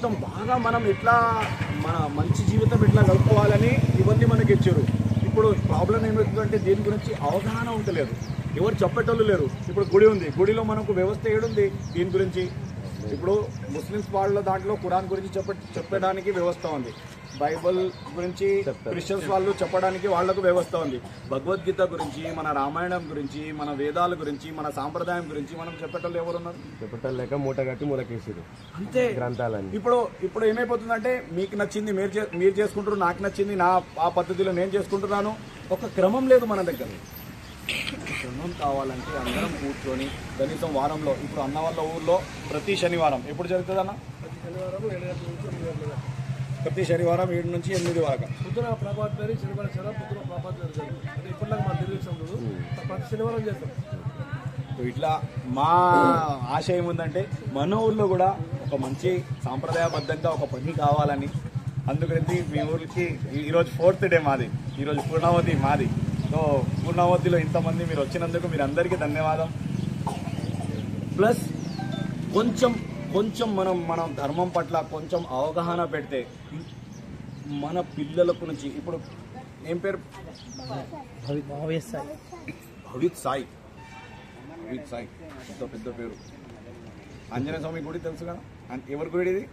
మొత్తం బాగా మనం ఎట్లా మన మంచి జీవితం ఎట్లా గడుపుకోవాలని ఇవన్నీ మనకి ఇచ్చారు. ఇప్పుడు ప్రాబ్లం ఏమవుతుందంటే దీని గురించి అవగాహన ఉండలేదు, ఎవరు చెప్పేటోళ్ళు లేరు. ఇప్పుడు గుడి ఉంది, గుడిలో మనకు వ్యవస్థ ఏడుంది దీని గురించి. ఇప్పుడు ముస్లిమ్స్ వాళ్ళ దాంట్లో ఖురాన్ గురించి చెప్పడానికి వ్యవస్థ ఉంది, బైబిల్ గురించి క్రిస్టియన్స్ వాళ్ళు చెప్పడానికి వాళ్లకు వ్యవస్థ ఉంది, భగవద్గీత గురించి, మన రామాయణం గురించి, మన వేదాల గురించి, మన సాంప్రదాయం గురించి మనం చెప్పేటోళ్ళు ఎవరున్నారు? చెప్పేటోళ్ళు లేక మూట కట్టి మూలకేసారు అంతే గ్రంథాలని. ఇప్పుడు ఏమైపోతుందంటే మీకు నచ్చింది మీరు చేసుకుంటారు, నాకు నచ్చింది ఆ పద్ధతిలో నేను చేసుకుంటున్నాను. ఒక క్రమం లేదు మన దగ్గర. క్రమం కావాలంటే అందరం కూర్చొని కనీసం వారంలో, ఇప్పుడు అన్న వాళ్ళ ఊర్లో ప్రతి శనివారం ఎప్పుడు జరుగుతుంది అన్న? ప్రతి శనివారం 7 నుంచి 8 వరకు పొద్దున ప్రభాత్ పేరు శనివారం పొద్దున ప్రభాత్ జరుగుతుంది. అంటే ఇప్పటిలాగా మా తెలుగు ప్రతి శనివారం చేస్తాం. ఇట్లా మా ఆశ ఏముందంటే మన ఊర్లో కూడా ఒక మంచి సాంప్రదాయబద్ధంగా ఒక పని కావాలని. అందుకని మీ ఊరికి ఈరోజు 4th డే మాది, ఈరోజు పూర్ణావతి మాది. సో పూర్ణావతిలో ఇంతమంది మీరు వచ్చినందుకు మీరు అందరికీ ధన్యవాదం. ప్లస్ కొంచెం మనం ధర్మం పట్ల కొంచెం అవగాహన పెడితే మన పిల్లలకు నుంచి, ఇప్పుడు ఏం పేరు? భవిత్ సాయి పెద్ద పేరు. ఆంజనేయ స్వామి గుడి తెలుసు కదా, ఎవరి గుడి ఇది?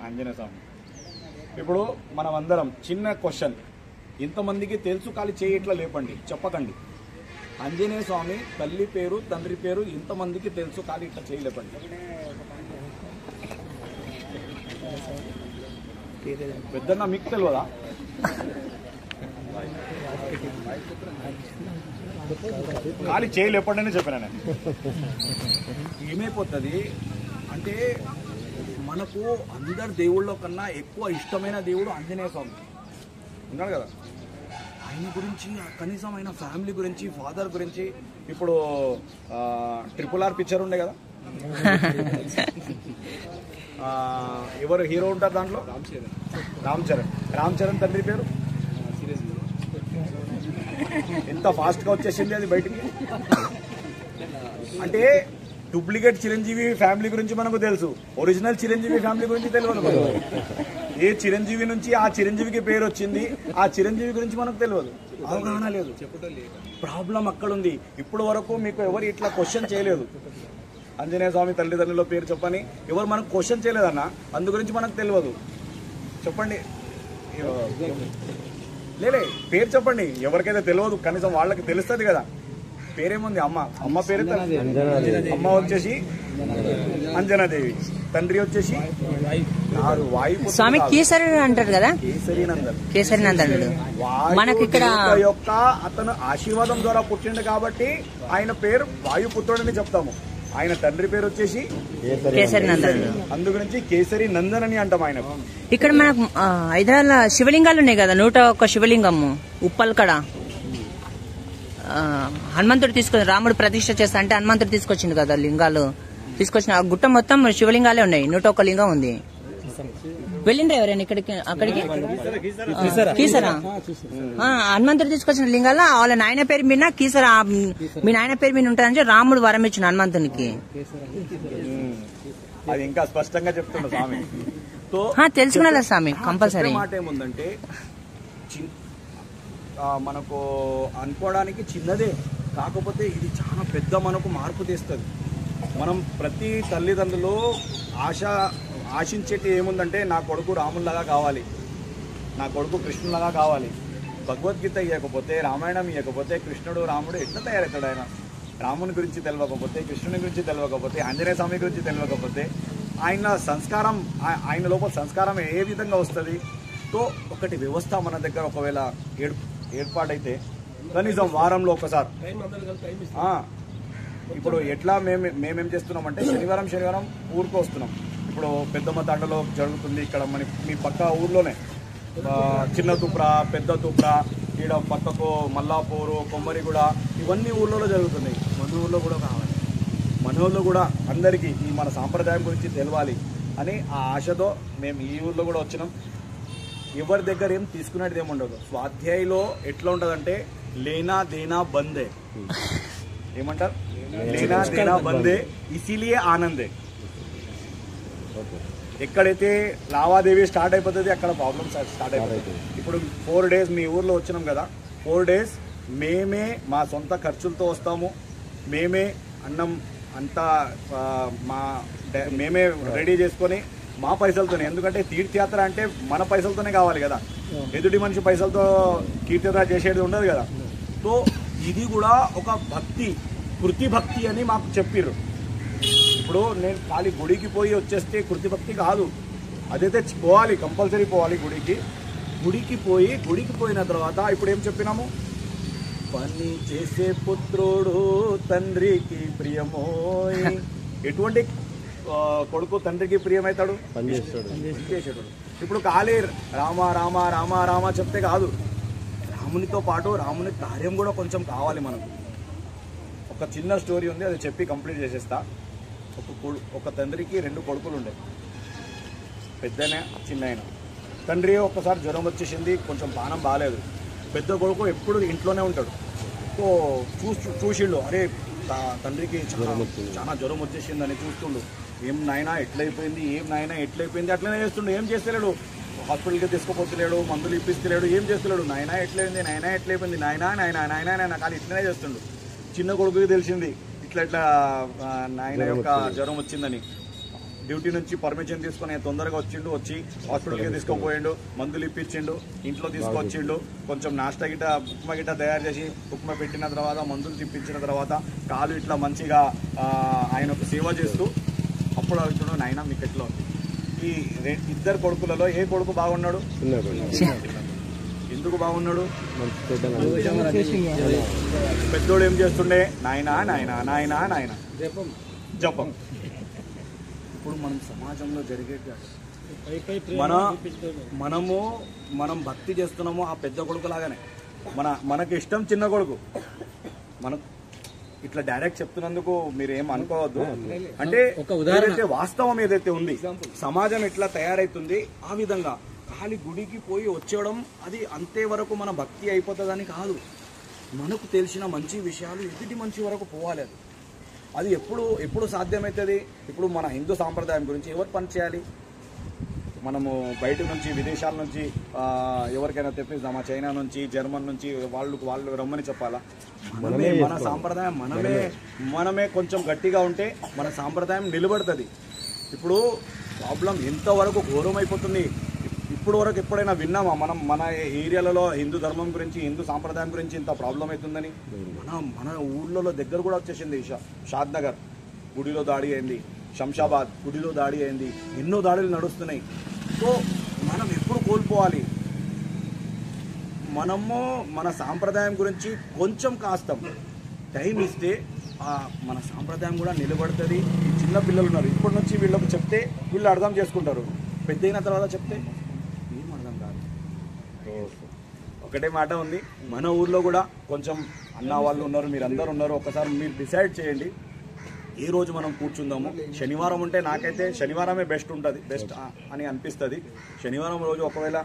ఆంజనేయ స్వామి. ఇప్పుడు మనం అందరం చిన్న క్వశ్చన్, ఇంతమందికి తెలుసు ఖాళీ చేయి ఇట్లా లేపండి, చెప్పకండి. ఆంజనేయ స్వామి తల్లి పేరు తండ్రి పేరు ఇంతమందికి తెలుసు ఖాళీ ఇట్లా చేయి లేపండి. పెద్దన్న మీకు తెలియదా? ఖాళీ చేయి లేపండి అని చెప్పినా నేను. ఏమైపోతుంది అంటే మనకు అందరి దేవుళ్ళ కన్నా ఎక్కువ ఇష్టమైన దేవుడు ఆంజనేయ స్వామి ఉన్నాడు కదా. ఆయన గురించి కనీసం ఆయన ఫ్యామిలీ గురించి, ఫాదర్ గురించి. ఇప్పుడు RRR పిక్చర్ ఉండే కదా, ఎవరు హీరో ఉంటారు దాంట్లో? రామ్ చరణ్ తండ్రి పేరు ఎంత ఫాస్ట్ గా వచ్చేసింది అది బయటికి. అంటే డూప్లికేట్ చిరంజీవి ఫ్యామిలీ గురించి మనకు తెలుసు, ఒరిజినల్ చిరంజీవి ఫ్యామిలీ గురించి తెలియదు. ఏ చిరంజీవి నుంచి ఆ చిరంజీవికి పేరు వచ్చింది, ఆ చిరంజీవి గురించి మనకు తెలియదు, అవగాహన లేదు. ప్రాబ్లం అక్కడ ఉంది. ఇప్పుడు వరకు మీకు ఎవరు ఇట్లా క్వశ్చన్ చేయలేదు. ఆంజనేయ స్వామి తల్లిదండ్రుల పేరు చెప్పని ఎవరు మనకు క్వశ్చన్ చేయలేదన్న, అందు గురించి మనకు తెలియదు. చెప్పండి, లేలే పేరు చెప్పండి. ఎవరికైతే తెలియదు కనీసం వాళ్ళకి తెలుస్తుంది కదా. పేరేముంది? అమ్మ పేరు అమ్మ వచ్చేసి అంజనాదేవి, తండ్రి వచ్చేసి స్వామి కేసరి అంటారు కదా, కేసరి నందనుడు. మనకి ఇక్కడ యొక్క అతను ఆశీర్వాదం ద్వారా పుట్టిండు కాబట్టి ఆయన పేరు వాయుపుత్రుడని చెప్తాము. ఆయన తండ్రి పేరు వచ్చేసి కేసరి నందనుడు, అందుగురించి కేసరి నందన్ అని అంటాం ఆయన. ఇక్కడ మనకు 5 శివలింగాలు ఉన్నాయి కదా, 101 శివలింగము ఉప్పల్ కడ. హనుమంతుడు తీసుకొచ్చి రాముడు ప్రతిష్ఠ చేస్తా అంటే హనుమంతుడు తీసుకొచ్చిండు కదా లింగాలు, తీసుకొచ్చిన ఆ గుట్ట మొత్తం శివలింగాలే ఉన్నాయి. 101 లింగం ఉంది. వెళ్ళిండ్రా ఎవరైనా ఇక్కడికి అక్కడికి? కీసరా హనుమంతుడు తీసుకొచ్చిన లింగాల వాళ్ళ నాయన పేరు మీద కీసరా, మీ నాయన పేరు మీద ఉంటారని రాముడు వరం ఇచ్చిన హనుమంతునికి. అది ఇంకా స్పష్టంగా చెప్తున్నా స్వామి. తెలుసుకున్నా స్వామి కంపల్సరీ. మాట ఏముందంటే మనకు అనుకోవడానికి చిన్నదే, కాకపోతే ఇది చాలా పెద్ద మనకు మార్పు తెస్తుంది. మనం ప్రతి తల్లిదండ్రులు ఆశించేటి ఏముందంటే నా కొడుకు రాముల్లాగా కావాలి, నా కొడుకు కృష్ణులాగా కావాలి. భగవద్గీత ఇవ్వకపోతే, రామాయణం ఇవ్వకపోతే కృష్ణుడు రాముడు ఎట్లా తయారవుతాడు? ఆయన రాముని గురించి తెలియకపోతే, కృష్ణుని గురించి తెలియకపోతే, ఆంజనేయ స్వామి గురించి తెలియకపోతే ఆయన సంస్కారం, ఆయన లోపల సంస్కారం ఏ విధంగా వస్తుంది? సో ఒకటి వ్యవస్థ మన దగ్గర ఒకవేళ ఏర్పాటైతే కనీసం వారంలో ఒకసారి. ఇప్పుడు ఎట్లా మేమేం చేస్తున్నామంటే శనివారం ఊరికి వస్తున్నాం. ఇప్పుడు పెద్దమ్మ తండలో జరుగుతుంది ఇక్కడ మీ పక్క ఊర్లోనే, చిన్న తుప్ర, పెద్ద తుప్ర, ఈడ పక్కకు మల్లాపూరు, కొమ్మరిగూడ, ఇవన్నీ ఊర్లలో జరుగుతున్నాయి. మన ఊర్లో కూడా కావాలి, మన ఊర్లో కూడా అందరికీ ఈ మన సాంప్రదాయం గురించి తెలవాలి అని ఆ ఆశతో మేము ఈ ఊర్లో కూడా వచ్చినాం. ఎవరి దగ్గర ఏం తీసుకునేది ఏముండదు. స్వాధ్యాయులో ఎట్లా ఉంటుందంటే లేనా దేనా బందే, ఏమంటారు? లేనా దేనా బందే ఇసిలియే ఆనందే. ఎక్కడైతే లావాదేవీ స్టార్ట్ అయిపోతుంది అక్కడ ప్రాబ్లమ్ స్టార్ట్ అయిపోతుంది. ఇప్పుడు 4 days మీ ఊర్లో వచ్చినాం కదా, 4 days మేమే మా సొంత ఖర్చులతో వస్తాము, మేమే అన్నం అంతా మేమే రెడీ చేసుకొని మా పైసలతోనే. ఎందుకంటే తీర్థయాత్ర అంటే మన పైసలతోనే కావాలి కదా, ఎదుటి మనిషి పైసలతో తీర్థయాత్ర చేసేది ఉండదు కదా. సో ఇది కూడా ఒక భక్తి, కృతి భక్తి అని మాకు చెప్పిర్రు. ఇప్పుడు నేను ఖాళీ గుడికి పోయి వచ్చేస్తే కృతి భక్తి కాదు, అదైతే పోవాలి, కంపల్సరీ పోవాలి గుడికి పోయిన తర్వాత ఇప్పుడు ఏం చెప్పినాము, పని చేసే పుత్రుడు తండ్రికి ప్రియమోయ్. ఎటువంటి కొడుకు తండ్రికి ప్రియమవుతాడు? పనిచేసేటాడు. ఇప్పుడు ఖాళీ రామ రామ రామ రామ చెప్తే కాదు, రామునితో పాటు రాముని కార్యం కూడా కొంచెం కావాలి మనకు. ఒక చిన్న స్టోరీ ఉంది, అది చెప్పి కంప్లీట్ చేసేస్తా. ఒక తండ్రికి 2 కొడుకులు ఉండే, పెద్దనే చిన్న. తండ్రి ఒక్కసారి జ్వరం వచ్చేసింది, కొంచెం పానం బాగాలేదు. పెద్ద కొడుకు ఎప్పుడు ఇంట్లోనే ఉంటాడు. సో చూసిండు, అరే తండ్రికి చాలా జ్వరం వచ్చేసిందని చూస్తుండు. ఏం నాయనా ఎట్లయిపోయింది అట్లనే చేస్తుండు. ఏం చేస్తలేడు, హాస్పిటల్కి తీసుకుపోతలేడు, మందులు ఇప్పిస్తలేడు, ఏం చేస్తలేడు. నాయనా ఎట్లయిపోయింది నాయనా కానీ ఇట్లనే చేస్తుండు. చిన్న కొడుకుకి తెలిసింది ఇట్లా నాయన యొక్క జ్వరం వచ్చిందని. డ్యూటీ నుంచి పర్మిషన్ తీసుకొని తొందరగా వచ్చి హాస్పిటల్కి తీసుకుపోయిండు, మందులు ఇప్పించిండు, ఇంట్లో తీసుకొచ్చిండు. కొంచెం నాష్టా ఉప్మా గిట్ట తయారు చేసి ఉప్మా పెట్టిన తర్వాత మందులు తిప్పించిన తర్వాత కాలు ఇట్లా మంచిగా ఆయనకు సేవ చేస్తూ అప్పుడు అడుగుతున్నాడు, నాయన మీకు ఎట్లా ఉంది? ఈ 2 కొడుకులలో ఏ కొడుకు బాగున్నాడు? ఎందుకు బాగున్నాడు? పెద్దోడు ఏం చేస్తుండే? నాయన జపం. ఇప్పుడు మనం సమాజంలో జరిగేది మనం భక్తి చేస్తున్నాము ఆ పెద్ద కొడుకు లాగానే. మనకి ఇష్టం చిన్న కొడుకు. మనకు ఇట్లా డైరెక్ట్ చెప్తున్నందుకు మీరు ఏం అనుకోవద్దు. అంటే ఏదైతే వాస్తవం ఏదైతే ఉంది, సమాజం ఎట్లా తయారైతుంది ఆ విధంగా ఖాళీ గుడికి పోయి వచ్చేయడం అది అంతే వరకు మన భక్తి అయిపోతుందని కాదు. మనకు తెలిసిన మంచి విషయాలు ఎదుటి మంచి వరకు పోవాలి. అది ఎప్పుడు సాధ్యమవుతుంది? ఇప్పుడు మన హిందూ సాంప్రదాయం గురించి ఎవరు పని చేయాలి? మనము బయట నుంచి విదేశాల నుంచి ఎవరికైనా తెప్పిస్తామా? చైనా నుంచి, జర్మన్ నుంచి వాళ్ళు రమ్మని చెప్పాలా? మన సాంప్రదాయం మనమే కొంచెం గట్టిగా ఉంటే మన సాంప్రదాయం నిలబడుతుంది. ఇప్పుడు ప్రాబ్లం ఎంతవరకు ఘోరం అయిపోతుంది. ఇప్పుడు వరకు ఎప్పుడైనా విన్నామా మనం మన ఏరియాలలో హిందూ ధర్మం గురించి, హిందూ సాంప్రదాయం గురించి ఇంత ప్రాబ్లం అవుతుందని? మన ఊళ్ళలో దగ్గర కూడా వచ్చేసింది. షాద్ నగర్ గుడిలో దాడి అయింది, శంషాబాద్ గుడిలో దాడి అయింది, ఎన్నో దాడులు నడుస్తున్నాయి. సో మనం ఎప్పుడు కోల్పోవాలి? మనము మన సాంప్రదాయం గురించి కొంచెం కాస్త టైం ఇస్తే మన సాంప్రదాయం కూడా నిలబడుతుంది. చిన్న పిల్లలు ఉన్నారు, ఇప్పటి నుంచి వీళ్ళకు చెప్తే వీళ్ళు అర్థం చేసుకుంటారు. పెద్ద అయిన తర్వాత చెప్తే ఏం అర్థం కాదు. ఒకటే మాట ఉంది, మన ఊర్లో కూడా కొంచెం అన్న వాళ్ళు ఉన్నారు, మీరందరూ ఉన్నారు. ఒకసారి మీరు డిసైడ్ చేయండి ఏ రోజు మనం కూర్చుందాము. శనివారం ఉంటే నాకైతే శనివారమే బెస్ట్ అని అనిపిస్తుంది. శనివారం రోజు ఒకవేళ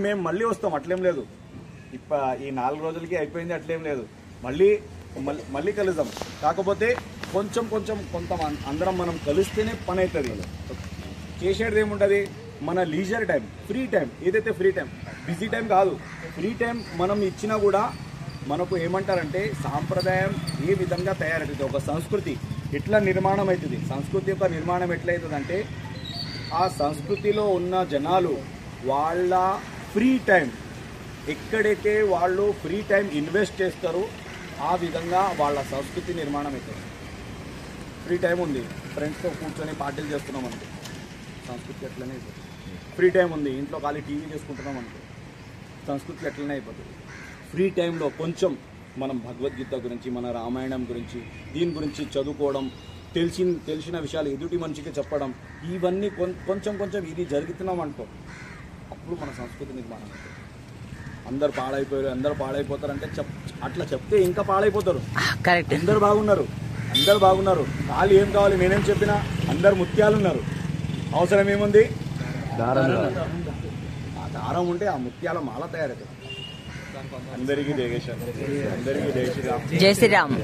మేము మళ్ళీ వస్తాం, అట్లేం లేదు. ఈ 4 రోజులకి అయిపోయింది అట్లేం లేదు, మళ్ళీ కలుద్దాం. కాకపోతే కొంత అందరం మనం కలిస్తేనే పని అవుతుంది. చేసేది ఏముంటుంది? మన లీజర్ టైం, ఫ్రీ టైం, ఏదైతే ఫ్రీ టైం, బిజీ టైం కాదు, ఫ్రీ టైం మనం ఇచ్చినా కూడా మనకు ఏమంటారంటే సాంప్రదాయం ఏ విధంగా తయారవుతుంది, ఒక సంస్కృతి ఎట్లా నిర్మాణం అవుతుంది. సంస్కృతి యొక్క నిర్మాణం ఎట్లయితుందంటే ఆ సంస్కృతిలో ఉన్న జనాలు వాళ్ళ ఫ్రీ టైం ఎక్కడైతే వాళ్ళు ఫ్రీ టైం ఇన్వెస్ట్ చేస్తారో ఆ విధంగా వాళ్ళ సంస్కృతి నిర్మాణం అవుతుంది. ఫ్రీ టైం ఉంది, ఫ్రెండ్స్తో కూర్చొని పార్టీలు చేస్తున్నాం అనుకో, సంస్కృతి ఎట్లనే అయిపోతుంది. ఫ్రీ టైం ఉంది, ఇంట్లో ఖాళీ టీవీ చేసుకుంటున్నాం అనుకో, సంస్కృతి ఎట్లనే అయిపోతుంది. ఫ్రీ టైంలో కొంచెం మనం భగవద్గీత గురించి, మన రామాయణం గురించి, దీని గురించి చదువుకోవడం, తెలిసిన విషయాలు ఎదుటి మనిషికి చెప్పడం, ఇవన్నీ కొంచెం ఇది జరుగుతున్నాం అనుకో, అప్పుడు మన సంస్కృతి నిర్మాణం అవుతుంది. అందరు పాడైపోతారంటే అట్లా చెప్తే ఇంకా పాడైపోతారు. అందరు బాగున్నారు, ఖాళీ ఏం కావాలి? నేనేం చెప్పినా అందరు ముత్యాలు ఉన్నారు, అవసరం ఏముంది? ఆ దారం ఉంటే ఆ ముత్యాల మాల తయారవుతుంది. అందరికీ జై శ్రీరామ్.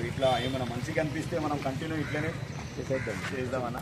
ఇట్లా ఏమైనా మంచిగా అనిపిస్తే మనం కంటిన్యూ ఇట్లనే చేద్దామన్నా.